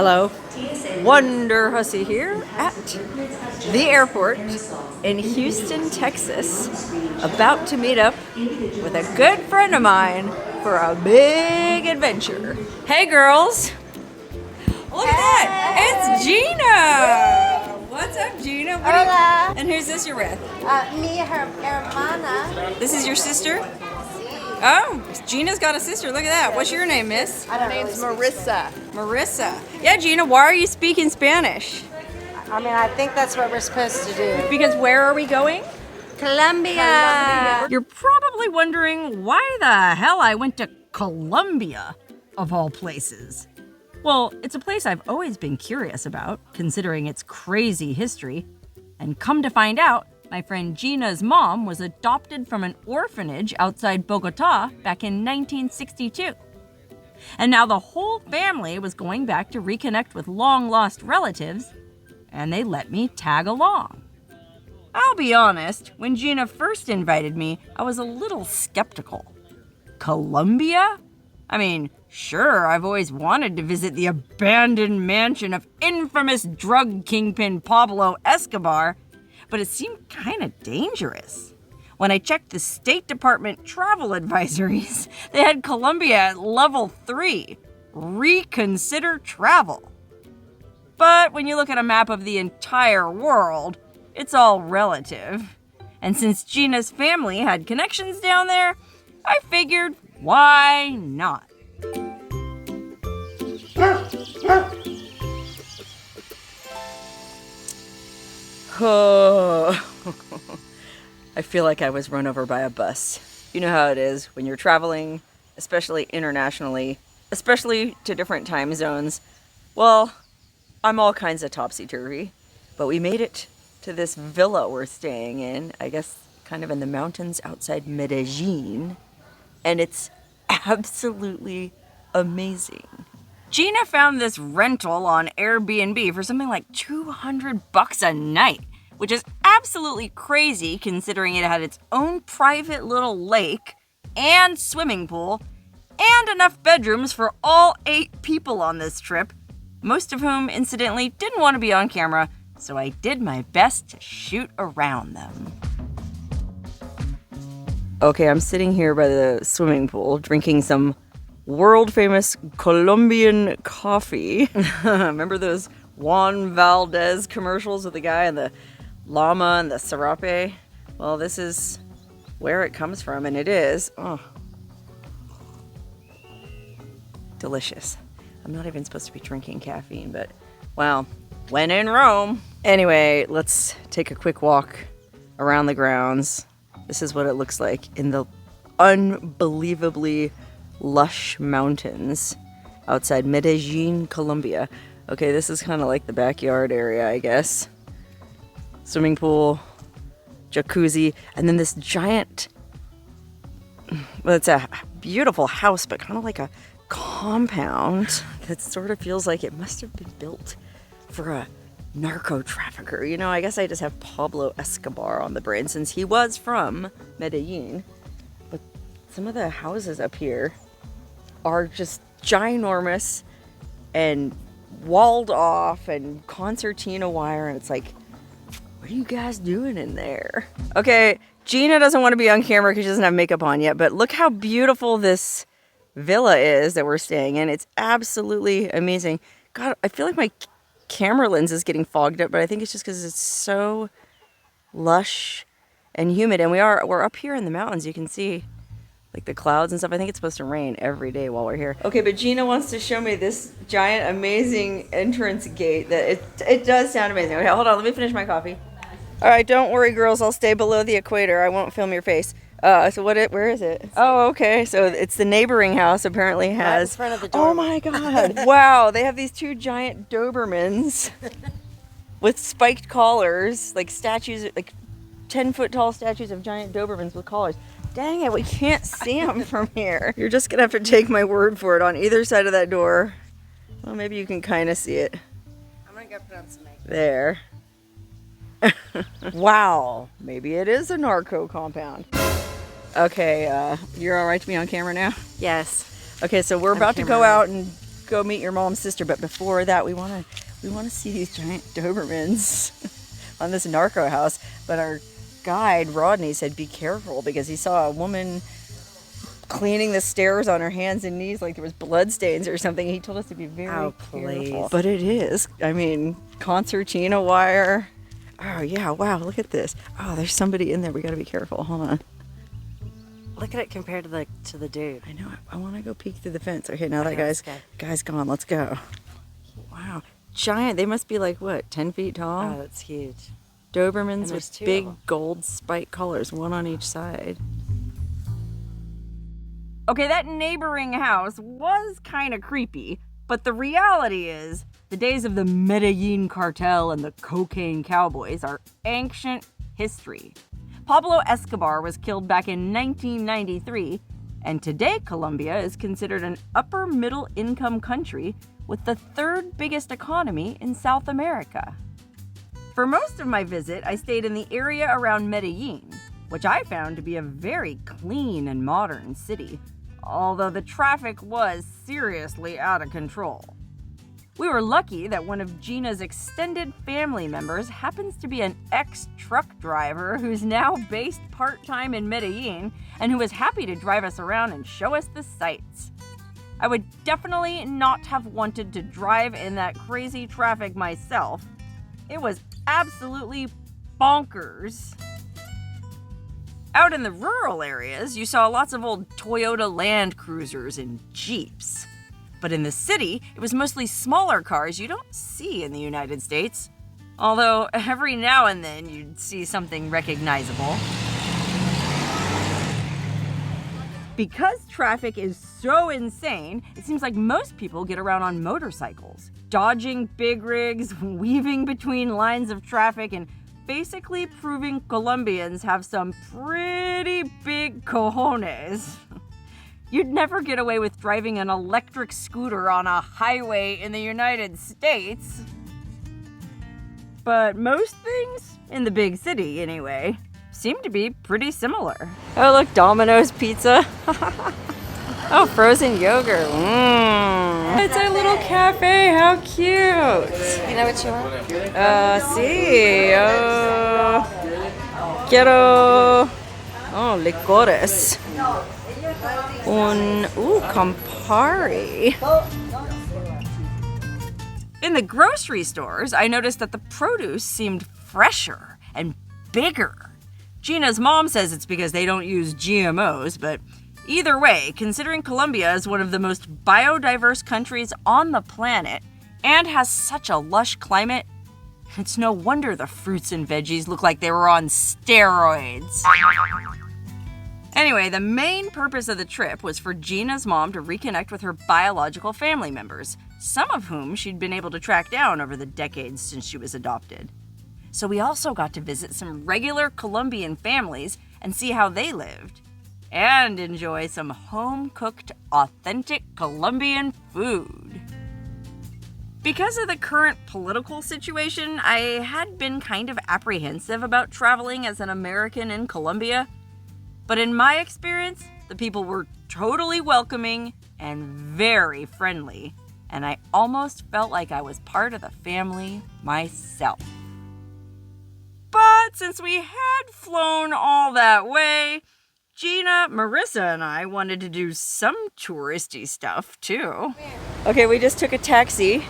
Hello, Wonderhussy here at the airport in Houston, Texas, about to meet up with a good friend of mine for a big adventure. Hey girls! Look at that! It's Gina! What's up, Gina? Hola. And who's this you're with? Me, her hermana. This is your sister? Oh, Gina's got a sister. Look at that. What's your name, miss? Her name's Marissa. Marissa. Yeah, Gina, why are you speaking Spanish? I mean, I think that's what we're supposed to do. Because where are we going? Colombia. You're probably wondering why the hell I went to Colombia, of all places. Well, it's a place I've always been curious about, considering its crazy history. And come to find out, my friend Gina's mom was adopted from an orphanage outside Bogotá back in 1962. And now the whole family was going back to reconnect with long-lost relatives, and they let me tag along. I'll be honest, when Gina first invited me, I was a little skeptical. Colombia? I mean, sure, I've always wanted to visit the abandoned mansion of infamous drug kingpin Pablo Escobar, but it seemed kind of dangerous. When I checked the State Department travel advisories, they had Colombia at level 3, reconsider travel. But when you look at a map of the entire world, it's all relative. And since Gina's family had connections down there, I figured, why not? Oh, I feel like I was run over by a bus. You know how it is when you're traveling, especially internationally, especially to different time zones. Well, I'm all kinds of topsy-turvy, but we made it to this villa we're staying in, I guess kind of in the mountains outside Medellín, and it's absolutely amazing. Gina found this rental on Airbnb for something like $200 a night, which is absolutely crazy considering it had its own private little lake and swimming pool and enough bedrooms for all 8 people on this trip, most of whom, incidentally, didn't want to be on camera, so I did my best to shoot around them. Okay, I'm sitting here by the swimming pool drinking some world-famous Colombian coffee. Remember those Juan Valdez commercials with the guy and the llama and the serape? Well, this is where it comes from, and it is, delicious. I'm not even supposed to be drinking caffeine, but, well, when in Rome. Anyway, let's take a quick walk around the grounds. This is what it looks like in the unbelievably lush mountains outside Medellín, Colombia. Okay, this is kind of like the backyard area, I guess. Swimming pool, jacuzzi, and then this giant, well, it's a beautiful house, but kind of like a compound that sort of feels like it must have been built for a narco trafficker. You know, I guess I just have Pablo Escobar on the brain since he was from Medellín. But some of the houses up here are just ginormous and walled off and concertina wire, and it's like, what are you guys doing in there? Okay, Gina doesn't want to be on camera because she doesn't have makeup on yet, but look how beautiful this villa is that we're staying in. It's absolutely amazing. God, I feel like my camera lens is getting fogged up, but I think it's just because it's so lush and humid, and we're up here in the mountains. You can see like the clouds and stuff. I think it's supposed to rain every day while we're here. Okay, but Gina wants to show me this giant, amazing entrance gate that it does sound amazing. Okay, hold on, let me finish my coffee. All right, don't worry, girls. I'll stay below the equator. I won't film your face. So where is it? Oh, okay. So it's the neighboring house apparently has. Right in front of the door. Oh my God! Wow, they have these 2 giant Dobermans with spiked collars, like statues, like 10-foot tall statues of giant Dobermans with collars. Dang it, we can't see them from here. You're just gonna have to take my word for it. On either side of that door, well, maybe you can kind of see it. I'm gonna go put on some makeup. There. Wow, maybe it is a narco compound. Okay, you're all right to be on camera now? Yes. Okay, so we're about to go out and go meet your mom's sister, but before that, we want to see these giant Dobermans on this narco house. But our guide Rodney said be careful because he saw a woman cleaning the stairs on her hands and knees like there was blood stains or something. He told us to be very careful. But it is. I mean, concertina wire. Oh yeah, wow, look at this. Oh, there's somebody in there. We got to be careful. Hold on. Look at it compared to the dude. I know. I want to go peek through the fence. Okay, now that guy's gone. Let's go. Wow, giant. They must be like what, 10 feet tall? Oh, that's huge. Dobermans with big gold spike collars, one on each side. Okay, that neighboring house was kind of creepy, but the reality is the days of the Medellín cartel and the cocaine cowboys are ancient history. Pablo Escobar was killed back in 1993, and today Colombia is considered an upper middle income country with the third biggest economy in South America. For most of my visit, I stayed in the area around Medellín, which I found to be a very clean and modern city, although the traffic was seriously out of control. We were lucky that one of Gina's extended family members happens to be an ex-truck driver who's now based part-time in Medellín and who is happy to drive us around and show us the sights. I would definitely not have wanted to drive in that crazy traffic myself. It was absolutely bonkers. Out in the rural areas, you saw lots of old Toyota Land Cruisers and Jeeps. But in the city, it was mostly smaller cars you don't see in the United States. Although every now and then you'd see something recognizable. Because traffic is so insane, it seems like most people get around on motorcycles, dodging big rigs, weaving between lines of traffic, and basically proving Colombians have some pretty big cojones. You'd never get away with driving an electric scooter on a highway in the United States. But most things, in the big city anyway, seem to be pretty similar. Oh, look, Domino's pizza. Oh, frozen yogurt. It's a little cafe. How cute. You know what you want? Sí. Quiero. Oh, licores. Campari. In the grocery stores, I noticed that the produce seemed fresher and bigger. Gina's mom says it's because they don't use GMOs, but either way, considering Colombia is one of the most biodiverse countries on the planet and has such a lush climate, it's no wonder the fruits and veggies look like they were on steroids. Anyway, the main purpose of the trip was for Gina's mom to reconnect with her biological family members, some of whom she'd been able to track down over the decades since she was adopted. So we also got to visit some regular Colombian families and see how they lived, and enjoy some home-cooked, authentic Colombian food. Because of the current political situation, I had been kind of apprehensive about traveling as an American in Colombia. But in my experience, the people were totally welcoming and very friendly, and I almost felt like I was part of the family myself. But since we had flown all that way, Gina, Marissa, and I wanted to do some touristy stuff too. Okay, we just took a taxi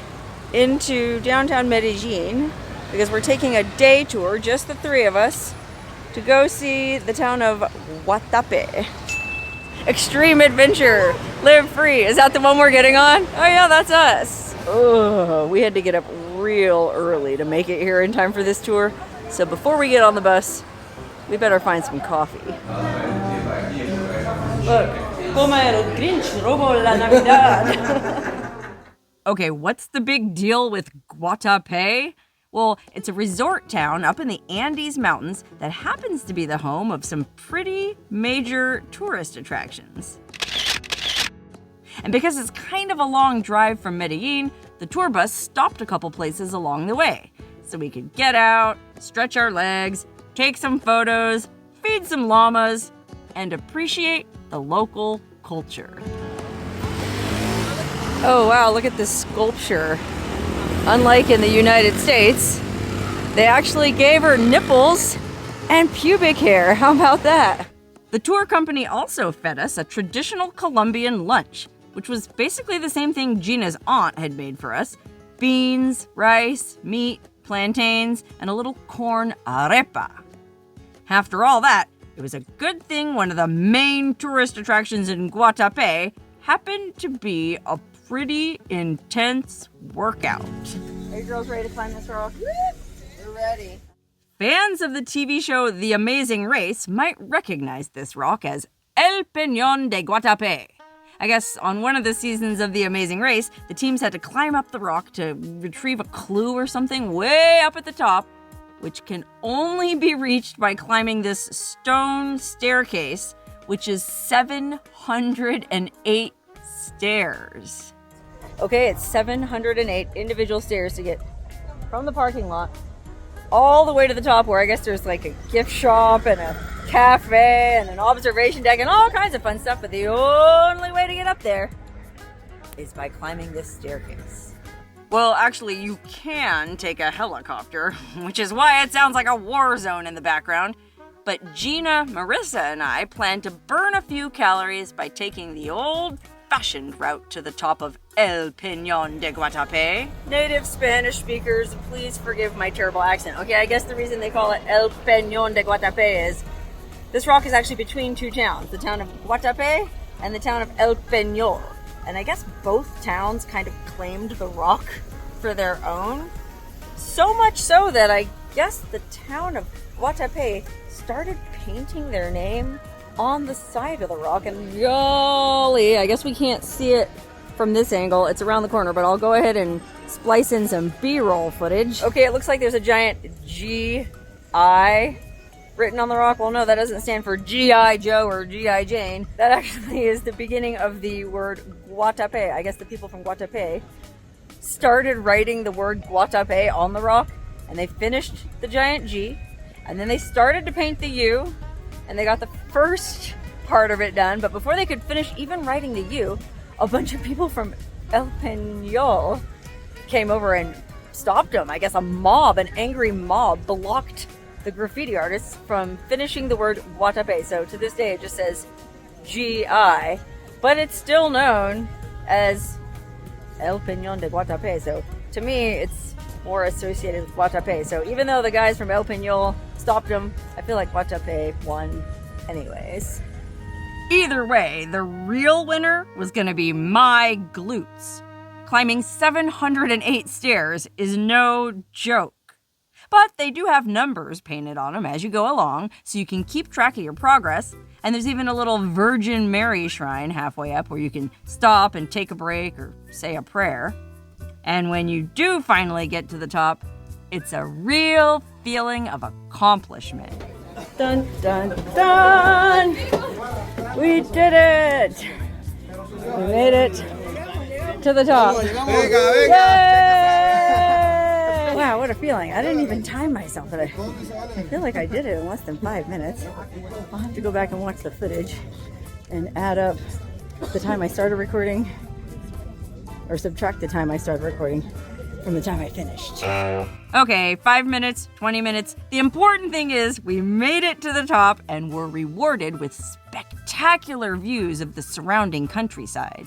into downtown Medellín because we're taking a day tour, just the three of us, to go see the town of Guatapé. Extreme adventure, live free. Is that the one we're getting on? Oh yeah, that's us. Oh, we had to get up real early to make it here in time for this tour. So before we get on the bus, we better find some coffee. Look, como el Grinch robó la Navidad. Okay, what's the big deal with Guatapé? Well, it's a resort town up in the Andes Mountains that happens to be the home of some pretty major tourist attractions. And because it's kind of a long drive from Medellín, the tour bus stopped a couple places along the way, so we could get out, stretch our legs, take some photos, feed some llamas, and appreciate the local culture. Oh wow, look at this sculpture. Unlike in the United States, they actually gave her nipples and pubic hair. How about that? The tour company also fed us a traditional Colombian lunch, which was basically the same thing Gina's aunt had made for us. Beans, rice, meat, plantains, and a little corn arepa. After all that, it was a good thing one of the main tourist attractions in Guatapé happened to be a pretty intense workout. Are you girls ready to climb this rock? We're ready. Fans of the TV show The Amazing Race might recognize this rock as El Peñón de Guatapé. I guess on one of the seasons of The Amazing Race, the teams had to climb up the rock to retrieve a clue or something way up at the top, which can only be reached by climbing this stone staircase, which is 708 stairs. Okay, it's 708 individual stairs to get from the parking lot all the way to the top, where I guess there's like a gift shop and a cafe and an observation deck and all kinds of fun stuff, but the only way to get up there is by climbing this staircase. Well, actually, you can take a helicopter, which is why it sounds like a war zone in the background. But Gina, Marissa, and I plan to burn a few calories by taking the old-fashioned route to the top of El Peñón de Guatapé. Native Spanish speakers, please forgive my terrible accent. Okay, I guess the reason they call it El Peñón de Guatapé is this rock is actually between two towns, the town of Guatapé and the town of El Peñol. And I guess both towns kind of claimed the rock for their own. So much so that I guess the town of Guatapé started painting their name on the side of the rock. And golly, I guess we can't see it from this angle. It's around the corner, but I'll go ahead and splice in some B-roll footage. Okay, it looks like there's a giant G.I. written on the rock. Well, no, that doesn't stand for G.I. Joe or G.I. Jane. That actually is the beginning of the word Guatapé. I guess the people from Guatapé started writing the word Guatapé on the rock, and they finished the giant G, and then they started to paint the U, and they got the first part of it done, but before they could finish even writing the U, a bunch of people from El Peñol came over and stopped them. I guess a mob, an angry mob, blocked the graffiti artists from finishing the word Guatapé. So to this day it just says G.I., but it's still known as El Peñón de Guatapé. So to me, it's more associated with Guatapé. So even though the guys from El Peñol stopped them, I feel like Guatapé won anyways. Either way, the real winner was gonna be my glutes. Climbing 708 stairs is no joke. But they do have numbers painted on them as you go along, so you can keep track of your progress. And there's even a little Virgin Mary shrine halfway up where you can stop and take a break or say a prayer. And when you do finally get to the top, it's a real feeling of accomplishment. Dun, dun, dun! We did it! We made it to the top. Yay! Wow, what a feeling. I didn't even time myself, but I feel like I did it in less than 5 minutes. I'll have to go back and watch the footage and add up the time I started recording, or subtract the time I started recording from the time I finished. Okay, 5 minutes, 20 minutes. The important thing is we made it to the top and were rewarded with spectacular views of the surrounding countryside.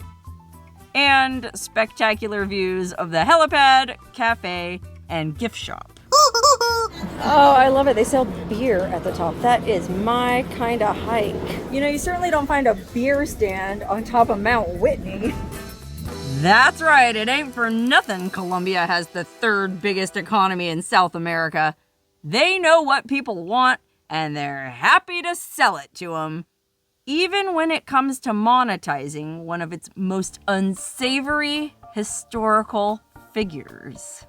And spectacular views of the helipad, cafe, and gift shop. Oh, I love it. They sell beer at the top. That is my kind of hike. You know, you certainly don't find a beer stand on top of Mount Whitney. That's right, it ain't for nothing Colombia has the third biggest economy in South America. They know what people want, and they're happy to sell it to them. Even when it comes to monetizing one of its most unsavory historical figures.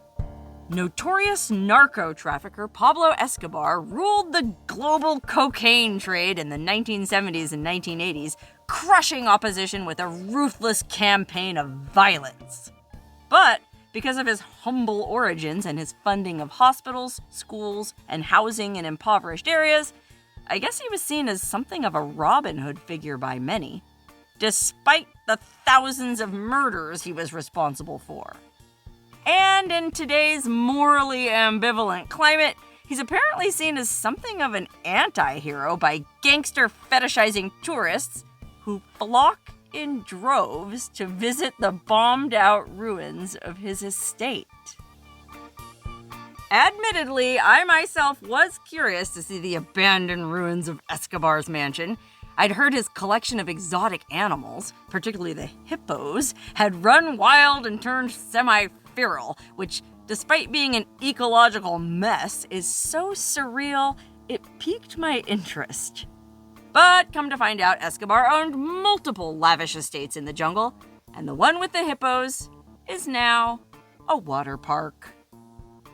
Notorious narco trafficker Pablo Escobar ruled the global cocaine trade in the 1970s and 1980s, crushing opposition with a ruthless campaign of violence. But because of his humble origins and his funding of hospitals, schools, and housing in impoverished areas, I guess he was seen as something of a Robin Hood figure by many. despite the thousands of murders he was responsible for. And in today's morally ambivalent climate, he's apparently seen as something of an anti-hero by gangster fetishizing tourists who flock in droves to visit the bombed-out ruins of his estate. Admittedly, I myself was curious to see the abandoned ruins of Escobar's mansion. I'd heard his collection of exotic animals, particularly the hippos, had run wild and turned semi-feral, which, despite being an ecological mess, is so surreal it piqued my interest. But come to find out, Escobar owned multiple lavish estates in the jungle, and the one with the hippos is now a water park.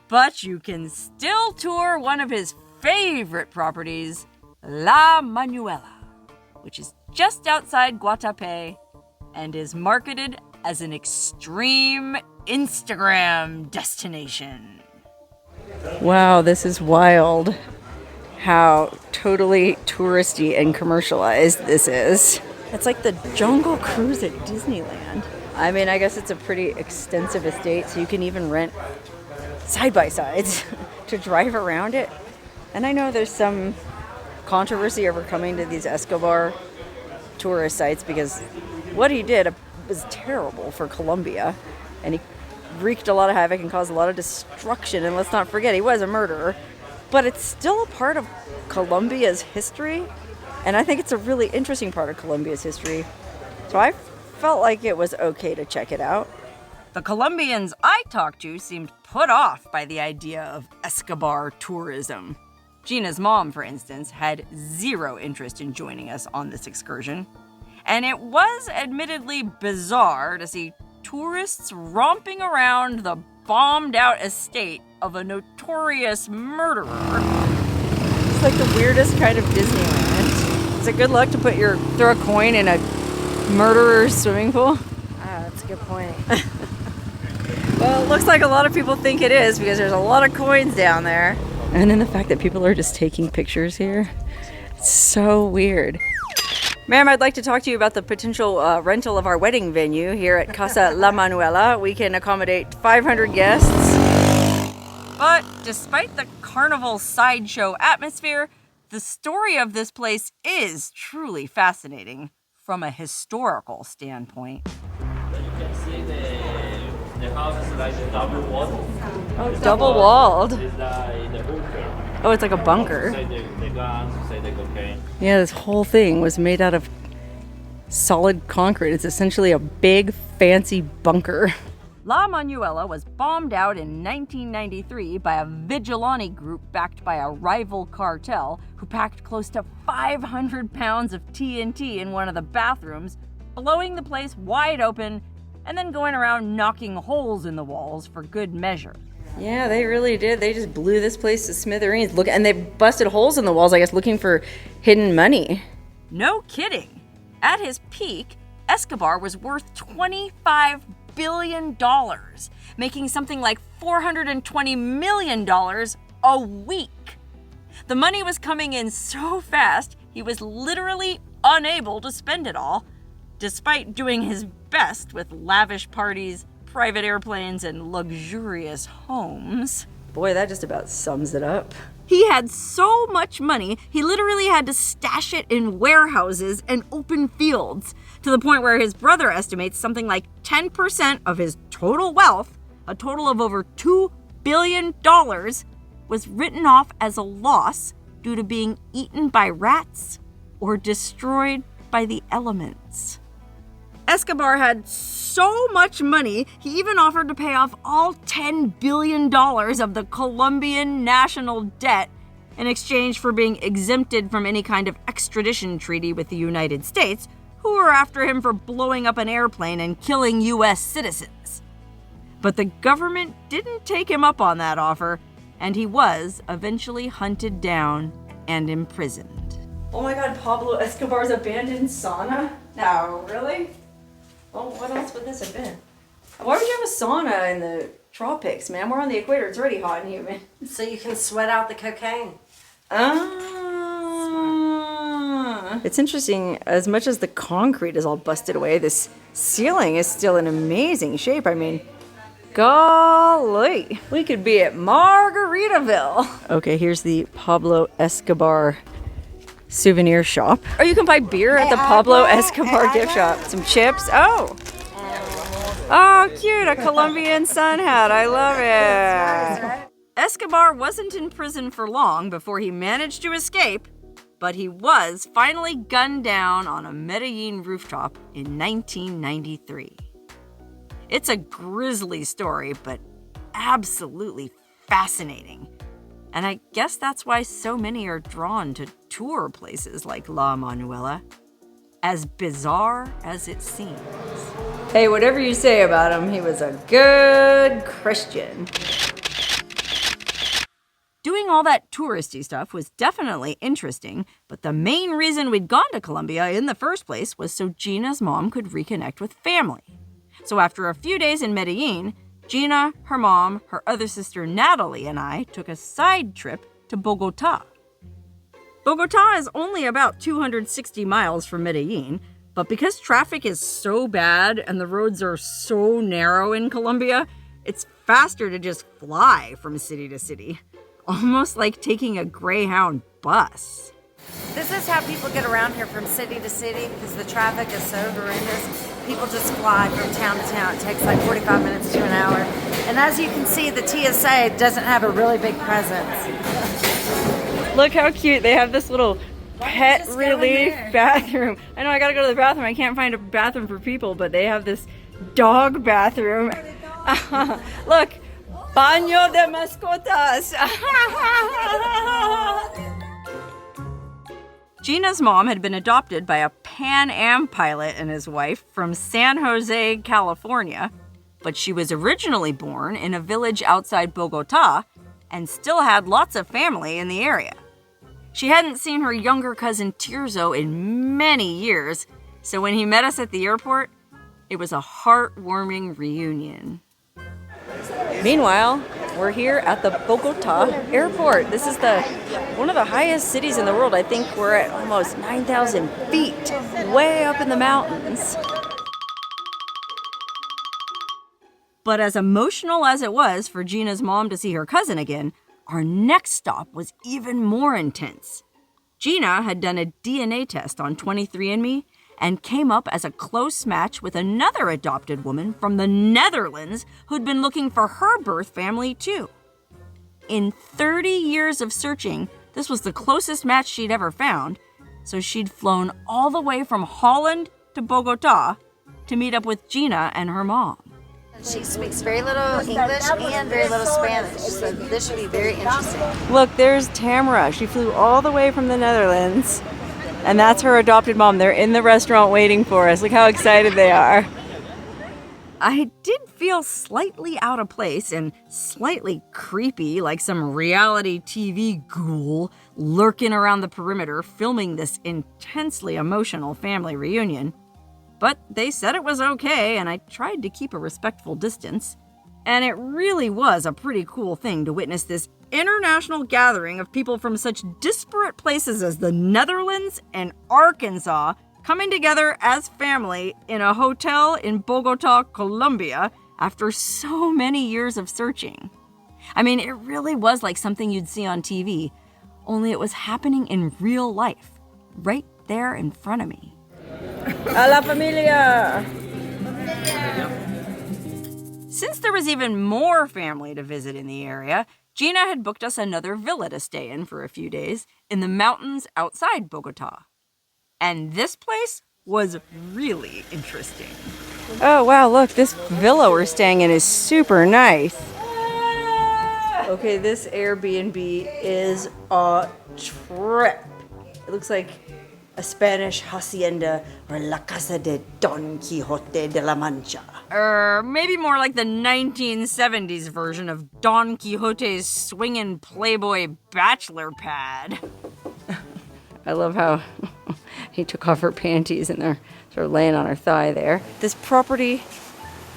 But you can still tour one of his favorite properties, La Manuela, which is just outside Guatapé and is marketed as an extreme Instagram destination. Wow, this is wild. How totally touristy and commercialized this is. It's like the Jungle Cruise at Disneyland. I mean, I guess it's a pretty extensive estate, so you can even rent side-by-sides to drive around it. And I know there's some controversy over coming to these Escobar tourist sites because what he did was terrible for Colombia, and he wreaked a lot of havoc and caused a lot of destruction. And let's not forget, he was a murderer. But it's still a part of Colombia's history, and I think it's a really interesting part of Colombia's history. So I felt like it was okay to check it out. The Colombians I talked to seemed put off by the idea of Escobar tourism. Gina's mom, for instance, had zero interest in joining us on this excursion. And it was admittedly bizarre to see tourists romping around the bombed-out estate of a notorious murderer. It's like the weirdest kind of Disneyland. Is it good luck to throw a coin in a murderer's swimming pool? Ah, that's a good point. Well, it looks like a lot of people think it is because there's a lot of coins down there. And then the fact that people are just taking pictures here, it's so weird. Ma'am, I'd like to talk to you about the potential rental of our wedding venue here at Casa La Manuela. We can accommodate 500 guests. But despite the carnival sideshow atmosphere, the story of this place is truly fascinating from a historical standpoint. You can see the house is like double walled. Oh, double walled. It's like the bunker. Oh, it's like a bunker. Say the guns, say the cocaine. Yeah, this whole thing was made out of solid concrete. It's essentially a big, fancy bunker. La Manuela was bombed out in 1993 by a vigilante group backed by a rival cartel who packed close to 500 pounds of TNT in one of the bathrooms, blowing the place wide open and then going around knocking holes in the walls for good measure. Yeah, they really did. They just blew this place to smithereens. Look, and they busted holes in the walls, I guess, looking for hidden money. No kidding. At his peak, Escobar was worth $25 billion, making something like $420 million a week. The money was coming in so fast, he was literally unable to spend it all, despite doing his best with lavish parties, private airplanes, and luxurious homes. Boy, that just about sums it up. He had so much money, he literally had to stash it in warehouses and open fields, to the point where his brother estimates something like 10% of his total wealth, a total of over $2 billion, was written off as a loss due to being eaten by rats or destroyed by the elements. Escobar had so much money, he even offered to pay off all $10 billion of the Colombian national debt in exchange for being exempted from any kind of extradition treaty with the United States, who were after him for blowing up an airplane and killing U.S. citizens. But the government didn't take him up on that offer, and he was eventually hunted down and imprisoned. Oh my god, Pablo Escobar's abandoned sauna? No, really? Well, what else would this have been? Why would you have a sauna in the tropics, man? We're on the equator. It's already hot and humid. So you can sweat out the cocaine. Ah. It's interesting, as much as the concrete is all busted away, this ceiling is still in amazing shape. I mean, golly, we could be at Margaritaville. Okay, here's the Pablo Escobar souvenir shop. Oh, you can buy beer at the Pablo Escobar gift shop. Some chips. Oh, cute, a Colombian sun hat. I love it. Escobar wasn't in prison for long before he managed to escape, but he was finally gunned down on a Medellín rooftop in 1993. It's a grisly story, but absolutely fascinating. And I guess that's why so many are drawn to tour places like La Manuela, as bizarre as it seems. Hey, whatever you say about him, he was a good Christian. Doing all that touristy stuff was definitely interesting, but the main reason we'd gone to Colombia in the first place was so Gina's mom could reconnect with family. So after a few days in Medellín, Gina, her mom, her other sister Natalie, and I took a side trip to Bogotá. Bogotá is only about 260 miles from Medellín, but because traffic is so bad and the roads are so narrow in Colombia, it's faster to just fly from city to city. Almost like taking a Greyhound bus. This is how people get around here from city to city because the traffic is so horrendous. People just fly from town to town. It takes like 45 minutes to an hour. And as you can see, the TSA doesn't have a really big presence. Look how cute. They have this little pet relief bathroom. I know I gotta go to the bathroom. I can't find a bathroom for people, but they have this dog bathroom. Look, baño de mascotas. Gina's mom had been adopted by a Pan Am pilot and his wife from San Jose, California, but she was originally born in a village outside Bogotá and still had lots of family in the area. She hadn't seen her younger cousin Tirso in many years, so when he met us at the airport, it was a heartwarming reunion. Meanwhile, we're here at the Bogotá airport. This is one of the highest cities in the world. I think we're at almost 9,000 feet, way up in the mountains. But as emotional as it was for Gina's mom to see her cousin again, our next stop was even more intense. Gina had done a DNA test on 23andMe and came up as a close match with another adopted woman from the Netherlands who'd been looking for her birth family too. In 30 years of searching, this was the closest match she'd ever found, so she'd flown all the way from Holland to Bogotá to meet up with Gina and her mom. She speaks very little English and very little Spanish, so this should be very interesting. Look, there's Tamara. She flew all the way from the Netherlands. And that's her adopted mom. They're in the restaurant waiting for us. Look how excited they are. I did feel slightly out of place and slightly creepy, like some reality TV ghoul lurking around the perimeter filming this intensely emotional family reunion. But they said it was okay, and I tried to keep a respectful distance. And it really was a pretty cool thing to witness this international gathering of people from such disparate places as the Netherlands and Arkansas coming together as family in a hotel in Bogotá, Colombia, after so many years of searching. I mean, it really was like something you'd see on TV, only it was happening in real life, right there in front of me. A la familia! Since there was even more family to visit in the area, Gina had booked us another villa to stay in for a few days in the mountains outside Bogotá. And this place was really interesting. Oh, wow, look, this villa we're staying in is super nice. Okay, this Airbnb is a trip. It looks like a Spanish hacienda or La Casa de Don Quixote de la Mancha. Or maybe more like the 1970s version of Don Quixote's swinging Playboy bachelor pad. I love how he took off her panties and they're sort of laying on her thigh there. This property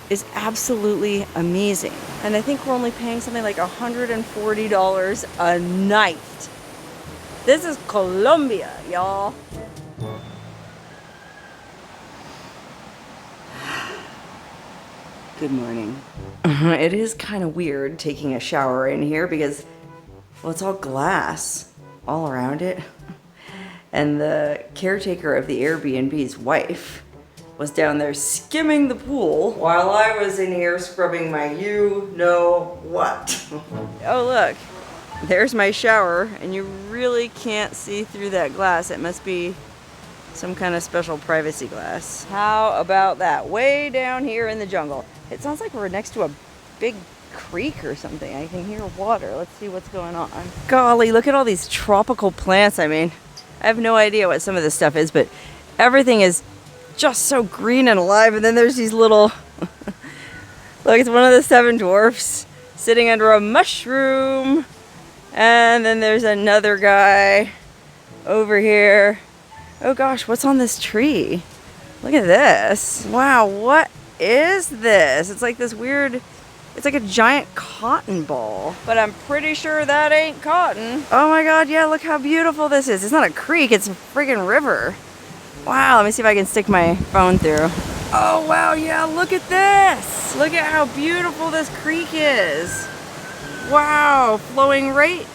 is absolutely amazing. And I think we're only paying something like $140 a night. This is Colombia, y'all. Good morning. It is kind of weird taking a shower in here because, well, it's all glass all around it. And the caretaker of the Airbnb's wife was down there skimming the pool while I was in here scrubbing my you-know-what. Oh, look. There's my shower, and you really can't see through that glass. It must be some kind of special privacy glass. How about that? Way down here in the jungle. It sounds like we're next to a big creek or something. I can hear water. Let's see what's going on. Golly, look at all these tropical plants. I mean, I have no idea what some of this stuff is, but everything is just so green and alive. And then there's these little, look, it's one of the 7 dwarfs sitting under a mushroom. And then there's another guy over here. Oh gosh, what's on this tree? Look at this. Wow, what is this? It's like this weird, it's like a giant cotton ball. But I'm pretty sure that ain't cotton. Oh my God, yeah, look how beautiful this is. It's not a creek, it's a friggin' river. Wow, let me see if I can stick my phone through. Oh wow, yeah, look at this. Look at how beautiful this creek is. Wow, flowing right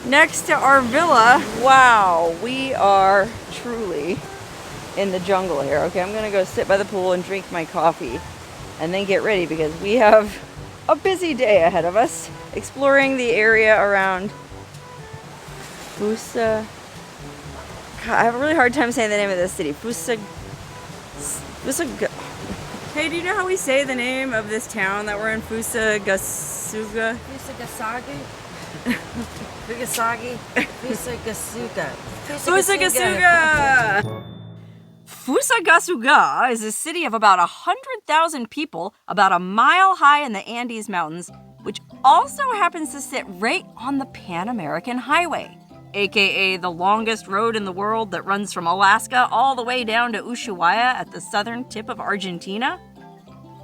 next to our villa. Wow, we are truly in the jungle here. Okay, I'm gonna go sit by the pool and drink my coffee and then get ready because we have a busy day ahead of us exploring the area around Fusa. God, I have a really hard time saying the name of this city. Hey, do you know how we say the name of this town that we're in? Fusagasugá? Fusagasugá. Fusagasugá. Fusagasugá! Fusagasugá is a city of about 100,000 people, about a mile high in the Andes Mountains, which also happens to sit right on the Pan American Highway, aka the longest road in the world that runs from Alaska all the way down to Ushuaia at the southern tip of Argentina.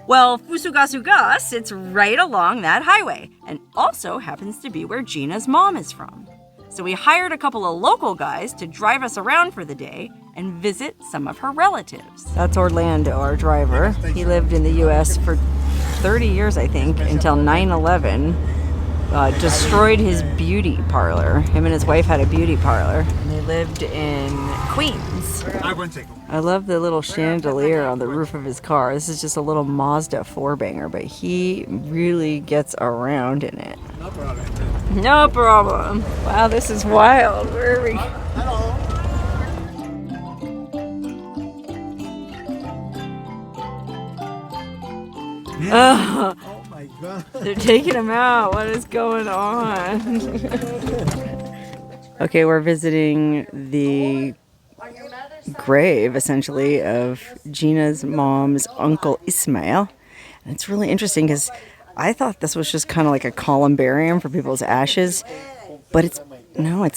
Well, Fusagasugá sits right along that highway and also happens to be where Gina's mom is from. So we hired a couple of local guys to drive us around for the day and visit some of her relatives. That's Orlando, our driver. He lived in the US for 30 years, I think, until 9/11. Destroyed his beauty parlor. Him and his wife had a beauty parlor. And they lived in Queens. I love the little chandelier on the roof of his car. This is just a little Mazda 4-banger, but he really gets around in it. No problem. No problem. Wow, this is wild. Where are we? Hello. Oh, Oh my God. they're taking him out. What is going on? Okay, we're visiting the grave, essentially, of Gina's mom's uncle Ismail. And it's really interesting because I thought this was just kind of like a columbarium for people's ashes, but it's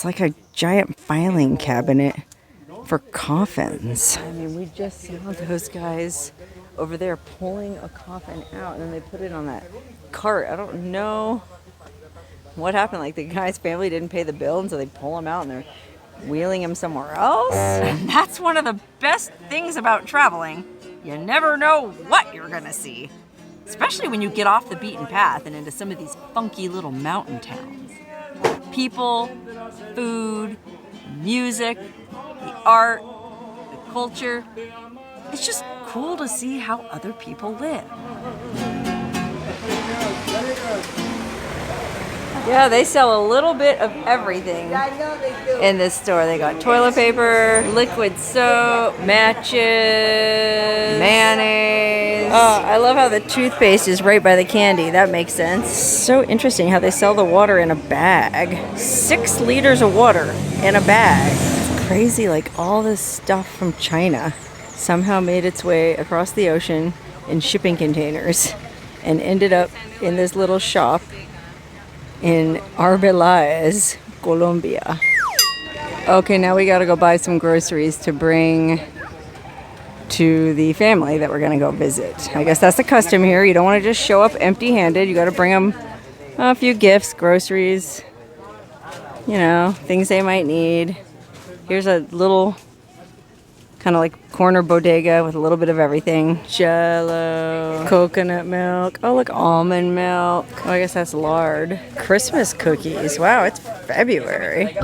like a giant filing cabinet for coffins. I mean, we just saw those guys over there pulling a coffin out, and then they put it on that cart. I don't know what happened. Like, the guy's family didn't pay the bill, and so they pull him out and they're wheeling him somewhere else. And that's one of the best things about traveling. You never know what you're gonna see, especially when you get off the beaten path and into some of these funky little mountain towns. People, food, music, the art, the culture. It's just cool to see how other people live. Yeah, they sell a little bit of everything in this store. They got toilet paper, liquid soap, matches, mayonnaise. Oh, I love how the toothpaste is right by the candy. That makes sense. So interesting how they sell the water in a bag. 6 liters of water in a bag. It's crazy, like all this stuff from China somehow made its way across the ocean in shipping containers and ended up in this little shop in Arbeláez, Colombia. Okay, now we gotta go buy some groceries to bring to the family that we're gonna go visit. I guess that's the custom here. You don't wanna just show up empty-handed. You gotta bring them a few gifts, groceries, you know, things they might need. Here's a little Kind of like corner bodega with a little bit of everything. Jello, coconut milk. Oh, look, almond milk. Oh, I guess that's lard. Christmas cookies. Wow, it's February.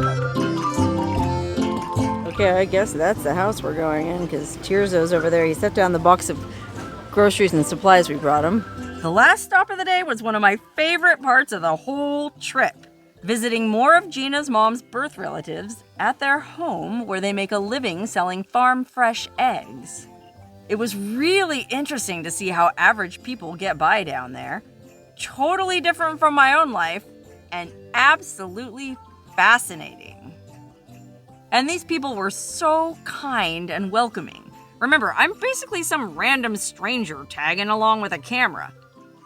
Okay, I guess that's the house we're going in because Tirzo's over there. He set down the box of groceries and supplies we brought him. The last stop of the day was one of my favorite parts of the whole trip. Visiting more of Gina's mom's birth relatives at their home where they make a living selling farm-fresh eggs. It was really interesting to see how average people get by down there. Totally different from my own life and absolutely fascinating. And these people were so kind and welcoming. Remember, I'm basically some random stranger tagging along with a camera.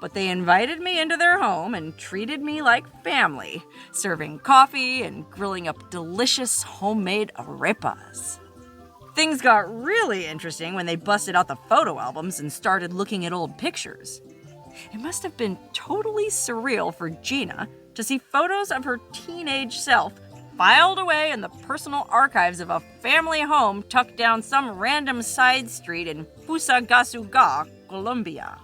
But they invited me into their home and treated me like family, serving coffee and grilling up delicious homemade arepas. Things got really interesting when they busted out the photo albums and started looking at old pictures. It must have been totally surreal for Gina to see photos of her teenage self filed away in the personal archives of a family home tucked down some random side street in Fusagasugá, Colombia.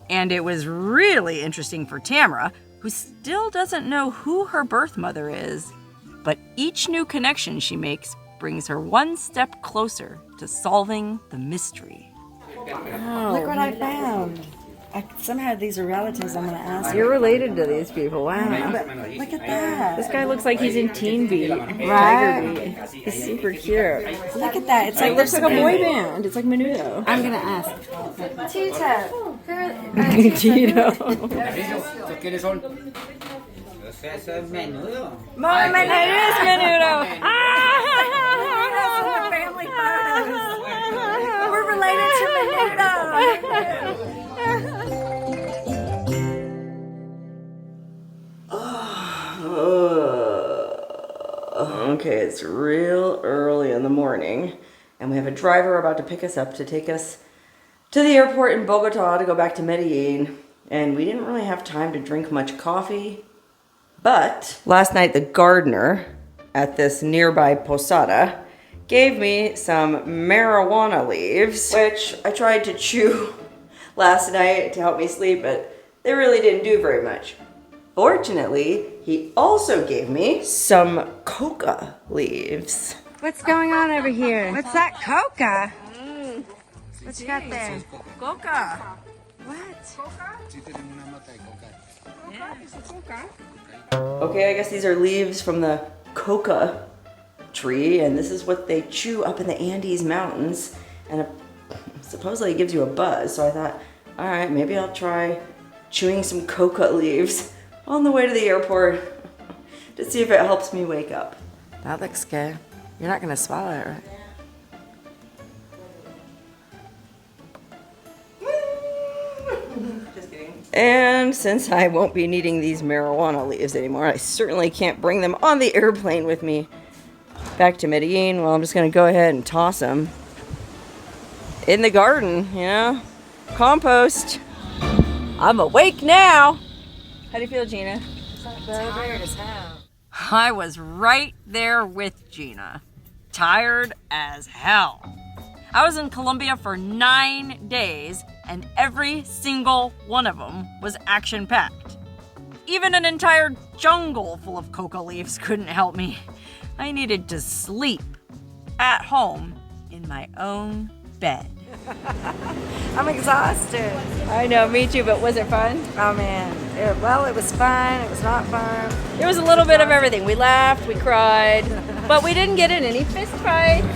And it was really interesting for Tamara, who still doesn't know who her birth mother is. But each new connection she makes brings her one step closer to solving the mystery. Oh, look what I found. Somehow these are relatives I'm going to ask. You're related to these people. Wow. Look at that. This guy looks like he's in Teen Beat. Right? Tiger Beat. He's super cute. Look at that. It's like It looks like a boy band. It's like Menudo. I'm going to ask. Tito. Tito. ¿Quiénes son? Eso es menudo. It is Menudo. Family photos. We're related to Menudo. Okay, it's real early in the morning, and we have a driver about to pick us up to take us to the airport in Bogotá to go back to Medellín, and we didn't really have time to drink much coffee. But last night, the gardener at this nearby posada gave me some marijuana leaves, which I tried to chew last night to help me sleep, but they really didn't do very much. Fortunately, he also gave me some coca leaves. What's going on over here? What's that coca? What you got there? Coca. What? Okay, I guess these are leaves from the coca tree, and this is what they chew up in the Andes Mountains, and supposedly it gives you a buzz, so I thought, all right, maybe I'll try chewing some coca leaves on the way to the airport to see if it helps me wake up. That looks good. You're not going to swallow it, right? Just kidding. And since I won't be needing these marijuana leaves anymore, I certainly can't bring them on the airplane with me back to Medellín. Well, I'm just going to go ahead and toss them in the garden, you know? Compost. I'm awake now. How do you feel, Gina? Tired as hell. I was right there with Gina. Tired as hell. I was in Colombia for 9 days, and every single one of them was action-packed. Even an entire jungle full of coca leaves couldn't help me. I needed to sleep at home in my own bed. I'm exhausted. I know, me too, but was it fun? Oh man. It was fun. It was not fun. There was a little bit of everything. We laughed, we cried, but we didn't get in any fist fights.